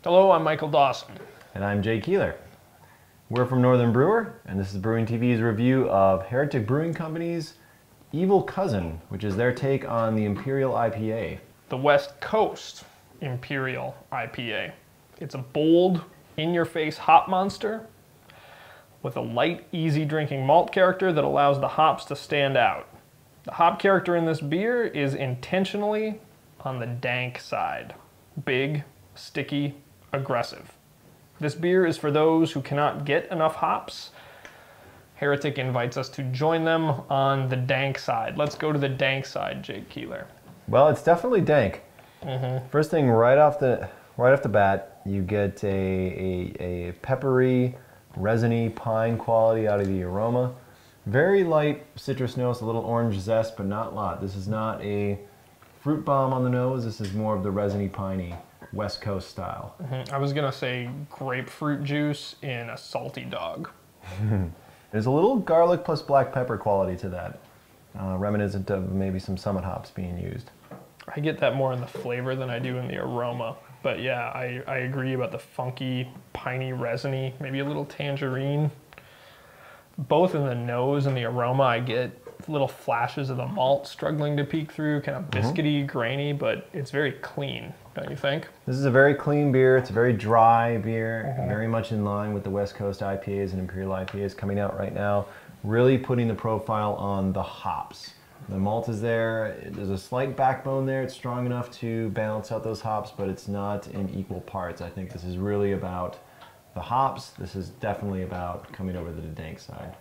Hello, I'm Michael Dawson. And I'm Jay Keeler. We're from Northern Brewer, and this is Brewing TV's review of Heretic Brewing Company's Evil Cousin, which is their take on the Imperial IPA. The West Coast Imperial IPA. It's a bold, in-your-face hop monster with a light, easy-drinking malt character that allows the hops to stand out. The hop character in this beer is intentionally on the dank side. Big, sticky, aggressive. This beer is for those who cannot get enough hops. Heretic invites us to join them on the dank side. Let's go to the dank side, Jake Keeler. Well, it's definitely dank. First thing, right off the bat, you get a peppery, resiny pine quality out of the aroma. Very light citrus notes, a little orange zest, but not a lot. This is not a fruit bomb on the nose. This is more of the resiny, piney West Coast style. I was gonna say grapefruit juice in a salty dog. There's a little garlic plus black pepper quality to that, reminiscent of maybe some summit hops being used. I get that more in the flavor than I do in the aroma. But yeah, I agree about the funky, piney, resiny, maybe a little tangerine. Both in the nose and the aroma, I get little flashes of the malt struggling to peek through, kind of biscuity, grainy, but it's very clean, don't you think? This is a very clean beer. It's a very dry beer, very much in line with the West Coast IPAs and Imperial IPAs coming out right now, really putting the profile on the hops. The malt is there. There's a slight backbone there. It's strong enough to balance out those hops, but it's not in equal parts. I think this is really about the hops. This is definitely about coming over to the dank side.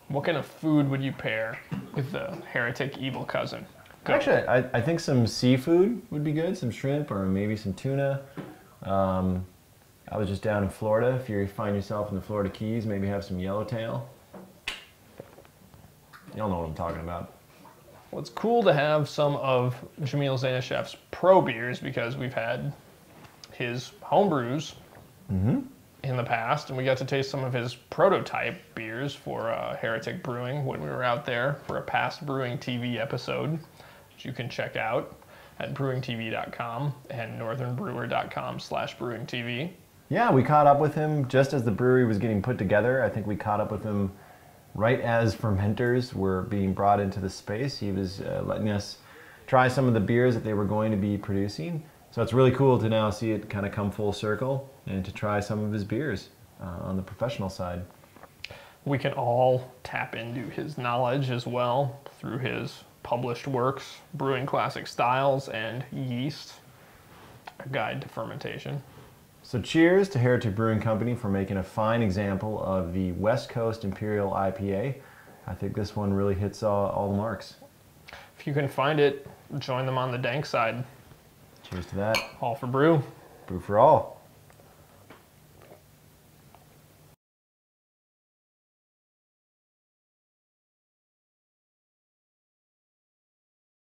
What kind of food would you pair with the Heretic Evil Cousin? Go. Actually, I think some seafood would be good, some shrimp or maybe some tuna. I was just down in Florida. If you find yourself in the Florida Keys, maybe have some yellowtail. Y'all know what I'm talking about. Well, it's cool to have some of Jamil Zainashev's pro beers because we've had his home brews in the past, and we got to taste some of his prototype beers for Heretic Brewing when we were out there for a past Brewing TV episode, which you can check out at brewingtv.com and northernbrewer.com/brewingtv. Yeah, we caught up with him just as the brewery was getting put together. I think we caught up with him right as fermenters were being brought into the space. He was letting us try some of the beers that they were going to be producing. So it's really cool to now see it kind of come full circle and to try some of his beers on the professional side. We can all tap into his knowledge as well through his published works, Brewing Classic Styles and Yeast, a guide to fermentation. So cheers to Heretic Brewing Company for making a fine example of the West Coast Imperial IPA. I think this one really hits all the marks. If you can find it, join them on the dank side. Cheers to that. All for brew. Brew for all.